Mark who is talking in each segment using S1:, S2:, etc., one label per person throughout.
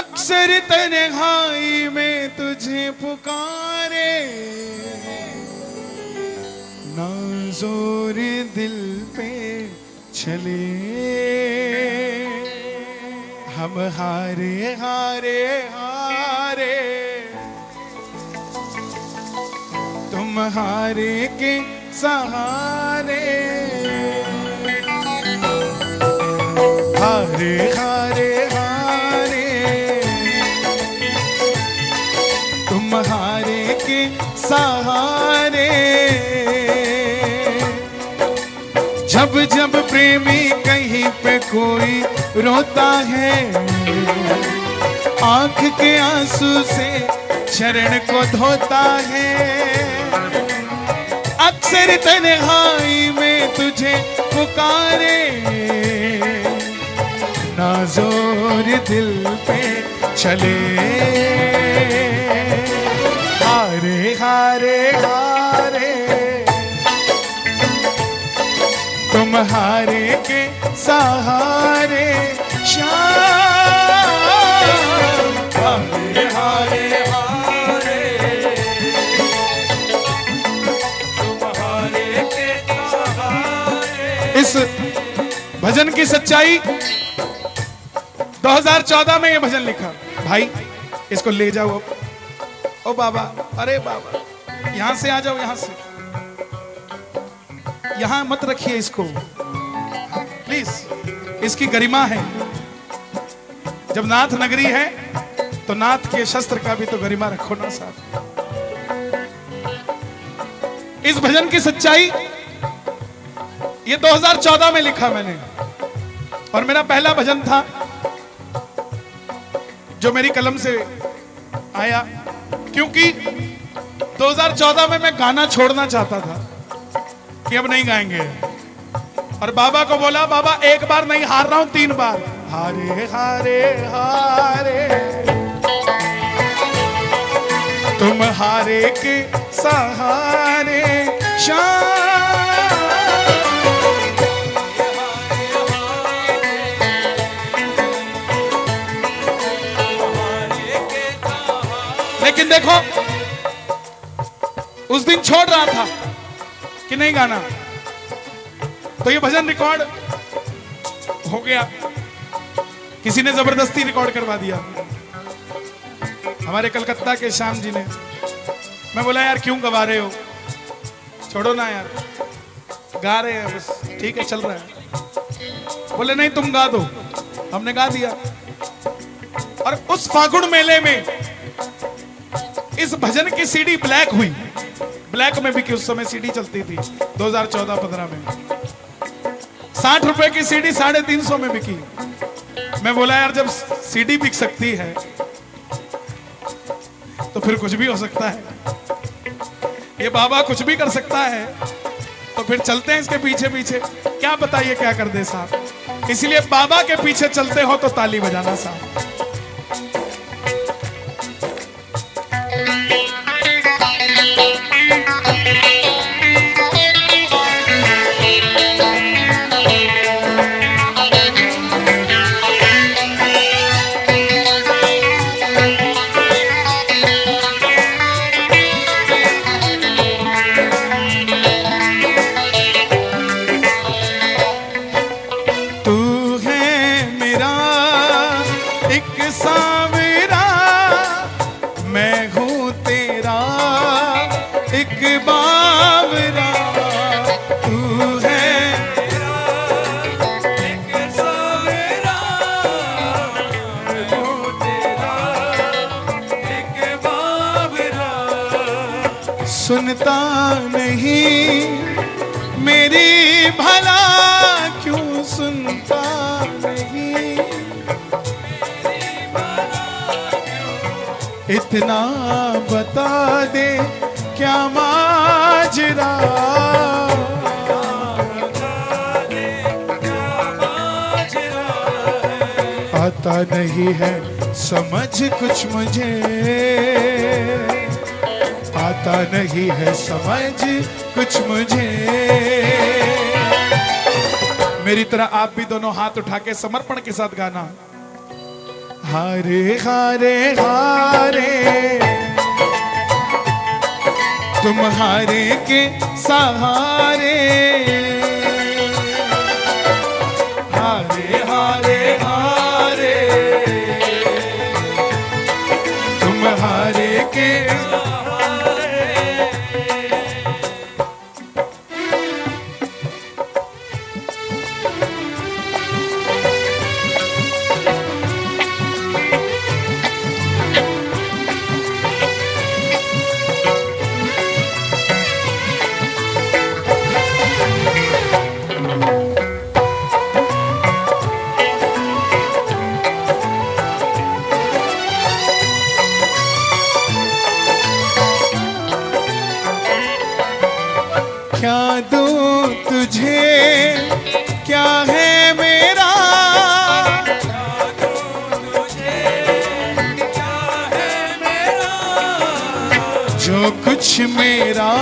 S1: अक्सर तन्हाई में तुझे पुकारे, ना जोर दिल पे चले, हम हारे हारे हारे, तुम हारे के सहारे, हारे हारे हारे, तुम हारे के सहारे। जब जब प्रेमी कहीं पे कोई रोता है, आंख के आंसू से चरण को धोता है, अक्सर तन्हाई में तुझे पुकारे, ना जोर दिल पे चले, हारे हारे हारे, तुम हारे के सहारे, शाम हारे हारे हारे, तुम हारे के सहारे। इस भजन की सच्चाई 2014 में ये भजन लिखा। भाई इसको ले जाओ अब। ओ बाबा, अरे बाबा यहां से आ जाओ, यहां से, यहां मत रखिए इसको प्लीज, इसकी गरिमा है। जब नाथ नगरी है तो नाथ के शस्त्र का भी तो गरिमा रखो ना साथ। इस भजन की सच्चाई ये 2014 में लिखा मैंने, और मेरा पहला भजन था जो मेरी कलम से आया, क्योंकि 2014 में मैं गाना छोड़ना चाहता था कि अब नहीं गाएंगे, और बाबा को बोला बाबा एक बार नहीं, हार रहा हूं 3 बार, हारे हारे हारे, तुम हारे के सहारे, लेकिन देखो उस दिन छोड़ रहा था कि नहीं गाना, तो ये भजन रिकॉर्ड हो गया, किसी ने जबरदस्ती रिकॉर्ड करवा दिया, हमारे कलकत्ता के श्याम जी ने। मैं बोला यार क्यों गवा रहे हो, छोड़ो ना यार, गा रहे हैं बस, ठीक है चल रहा है। बोले नहीं तुम गा दो, हमने गा दिया। और उस फागुन मेले में इस भजन की सीडी ब्लैक हुई, ब्लैक में भी कि उस समय सीडी चलती थी 2014-15 में, 60 रुपए की सीडी 350 में बिकी। मैं बोला यार जब सीडी बिक सकती है तो फिर कुछ भी हो सकता है, ये बाबा कुछ भी कर सकता है, तो फिर चलते हैं इसके पीछे पीछे, क्या बताइए क्या कर दे साहब। इसलिए बाबा के पीछे चलते हो तो ताली बजाना साहब। सुनता नहीं मेरी भला क्यों सुनता नहीं, इतना बता दे क्या माजरा, आता नहीं है समझ कुछ मुझे, आता नहीं है समझ कुछ मुझे। मेरी तरह आप भी दोनों हाथ उठा के समर्पण के साथ गाना। हारे हारे हारे तुम्हारे के सहारे, हारे हारे हारे तुम्हारे के क्या दूं तुझे, क्या है मेरा, जो कुछ मेरा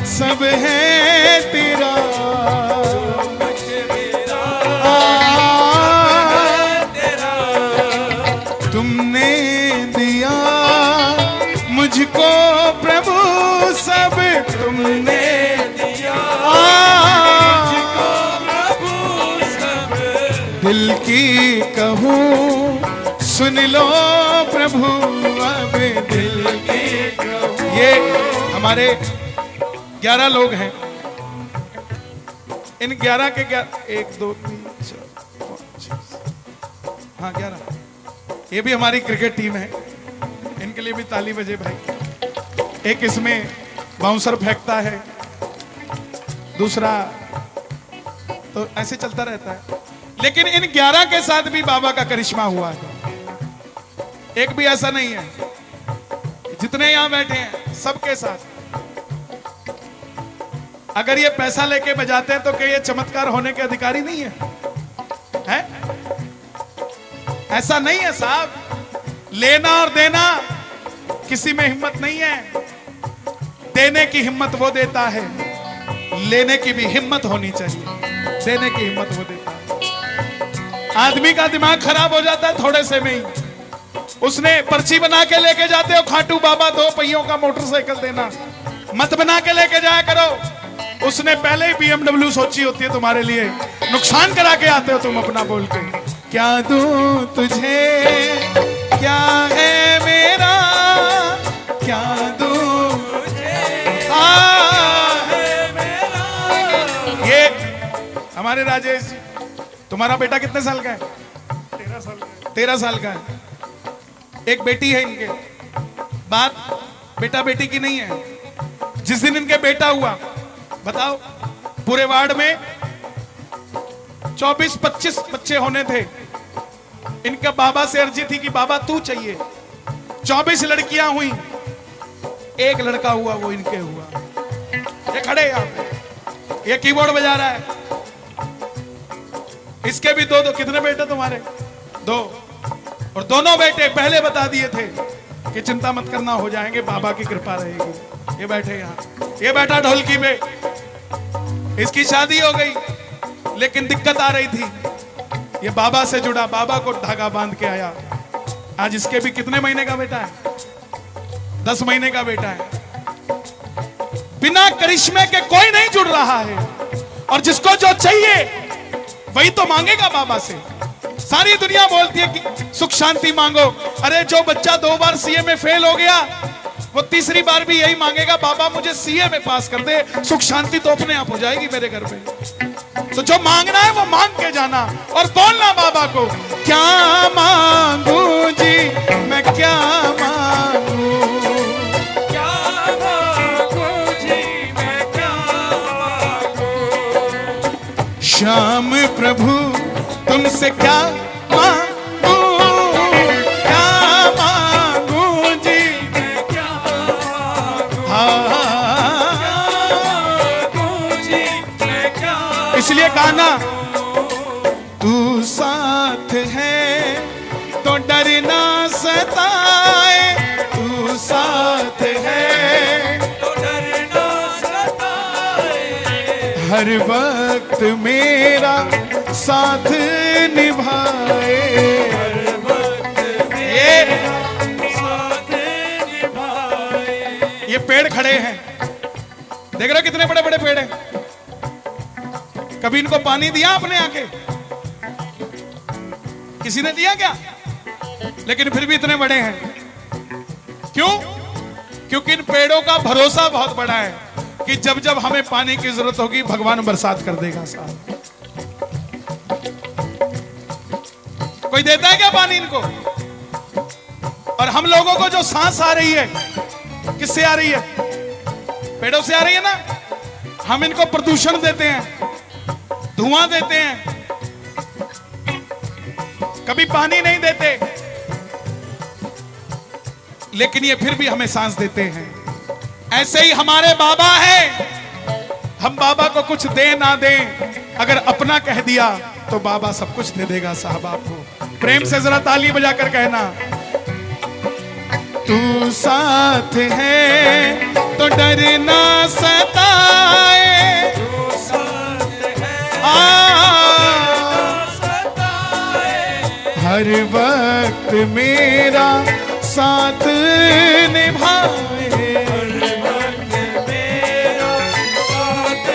S1: सब है तेरा, तुमने दिया मुझको प्रभु सब, तुमने दिया मुझको प्रभु सब, दिल की कहूँ सुन लो प्रभु अब, दिल की कहूँ। ये हमारे 11 लोग हैं, इन 11 के 1 2 3 4 5 6, हाँ 11, ये भी हमारी क्रिकेट टीम है, इनके लिए भी ताली बजे भाई। एक इसमें बाउंसर फेंकता है, दूसरा तो ऐसे चलता रहता है, लेकिन इन 11 के साथ भी बाबा का करिश्मा हुआ है। एक भी ऐसा नहीं है, जितने यहां बैठे हैं सबके साथ। अगर ये पैसा लेके बजाते हैं तो क्या ये चमत्कार होने के अधिकारी नहीं है? हैं? ऐसा नहीं है साहब, लेना और देना किसी में हिम्मत नहीं है, देने की हिम्मत वो देता है, लेने की भी हिम्मत होनी चाहिए, देने की हिम्मत वो देता है। आदमी का दिमाग खराब हो जाता है थोड़े से में ही, उसने पर्ची बना के लेके जाते हो खाटू बाबा 2 पहियों का मोटरसाइकिल देना, मत बना के लेके जाया करो, उसने पहले ही BMW सोची होती है तुम्हारे लिए, नुकसान करा के आते हो तुम अपना बोल के। क्या दूं तुझे, क्या है मेरा, क्या दूं तुझे, है मेरा। ये हमारे राजेश जी, तुम्हारा बेटा कितने साल का है? 13 साल का। 13 साल का है। एक बेटी है इनके, बात बेटा बेटी की नहीं है। जिस दिन इनके बेटा हुआ, बताओ पूरे वार्ड में 24-25 बच्चे होने थे, इनका बाबा से अर्जी थी कि बाबा तू चाहिए। 24 लड़कियां हुई, एक लड़का हुआ, वो इनके हुआ। ये खड़े यहाँ पे, ये कीबोर्ड बजा रहा है, इसके भी 2 कितने बेटे तुम्हारे? 2, और दोनों बेटे पहले बता दिए थे कि चिंता मत करना, हो जाएंगे, बाबा की कृपा रहेगी। ये बैठे यहाँ, ये बैठा ढोलकी पे, इसकी शादी हो गई, लेकिन दिक्कत आ रही थी, ये बाबा से जुड़ा, बाबा को धागा बांध के आया। आज इसके भी कितने महीने का बेटा है? 10 महीने का बेटा है। बिना करिश्मे के कोई नहीं जुड़ रहा है, और जिसको जो चाहिए वही तो मांगेगा बाबा से। सारी दुनिया बोलती है कि सुख शांति मांगो, अरे जो बच्चा 2 बार सीए में फेल हो गया, वो तीसरी बार भी यही मांगेगा, बाबा मुझे सीए में पास कर दे, सुख शांति तो अपने आप हो जाएगी मेरे घर में। तो जो मांगना है वो मांग के जाना और बोलना बाबा को, क्या मांगू जी मैं, क्या मांगू, क्या मांगू जी मैं, क्या मांगू। श्याम प्रभु तुमसे क्या मांगू, क्या मांगू जी मैं, क्या मांगू, इसलिए गाना, तू साथ है तो डर ना सताए, तू साथ है तो डर ना सताए, हर वक्त मेरा साथ निभाए, हर वक्त बड़े हैं, देख रहे हो कितने बड़े बड़े पेड़ हैं। कभी इनको पानी दिया आपने आके? किसी ने दिया क्या? लेकिन फिर भी इतने बड़े हैं। क्यों? क्योंकि इन पेड़ों का भरोसा बहुत बड़ा है कि जब जब हमें पानी की जरूरत होगी भगवान बरसात कर देगा। साहब कोई देता है क्या पानी इनको? और हम लोगों को जो सांस आ रही है किससे आ रही है? पेड़ों से आ रही है ना। हम इनको प्रदूषण देते हैं, धुआं देते हैं, कभी पानी नहीं देते, लेकिन ये फिर भी हमें सांस देते हैं। ऐसे ही हमारे बाबा हैं, हम बाबा को कुछ दे ना दें, अगर अपना कह दिया तो बाबा सब कुछ दे देगा। साहब आपको प्रेम से जरा ताली बजाकर कहना, तू साथ है तो डर ना सताए, तू साथ है हर वक्त मेरा साथ निभाए, हर वक्त मेरा साथ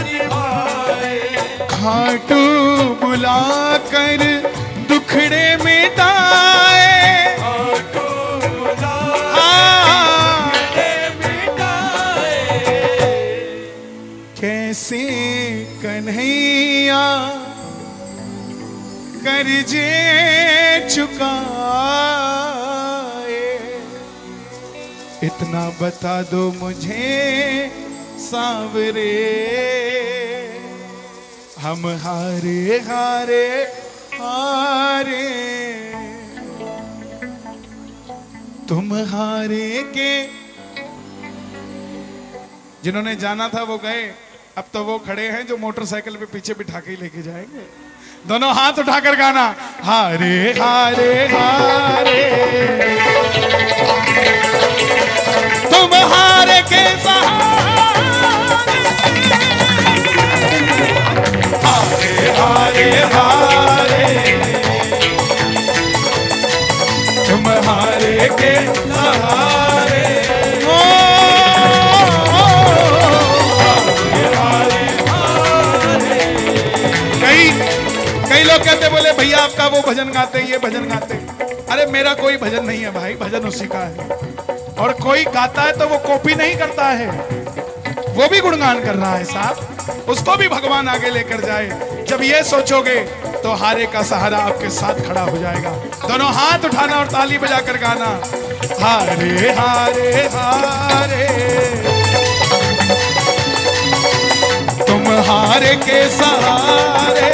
S1: निभाए, खाटू बुलाकर दुखड़े मिटाए, खाटू बुलाकर मिटाए, कैसे कन्हैया कर्जे चुकाए, इतना बता दो मुझे सांवरे, हम हारे हारे हारे, तुम हारे के। जिन्होंने जाना था वो गए, अब तो वो खड़े हैं जो मोटरसाइकिल पे पीछे बिठा के लेके जाएंगे। दोनों हाथ उठाकर गाना, हारे हारे हारे तुम हारे के सहारे, हारे हारे हारे तुम हारे के सहारे, कई लोग कहते बोले भैया आपका वो भजन गाते ये भजन गाते। अरे मेरा कोई भजन नहीं है भाई, भजन उसी का है। और कोई गाता है तो वो कॉपी नहीं करता है, वो भी गुणगान कर रहा है साहब, उसको भी भगवान आगे लेकर जाए। जब ये सोचोगे तो हारे का सहारा आपके साथ खड़ा हो जाएगा। दोनों हाथ उठाना और ताली बजाकर गाना, हारे हारे हारे तुम हारे के सहारे,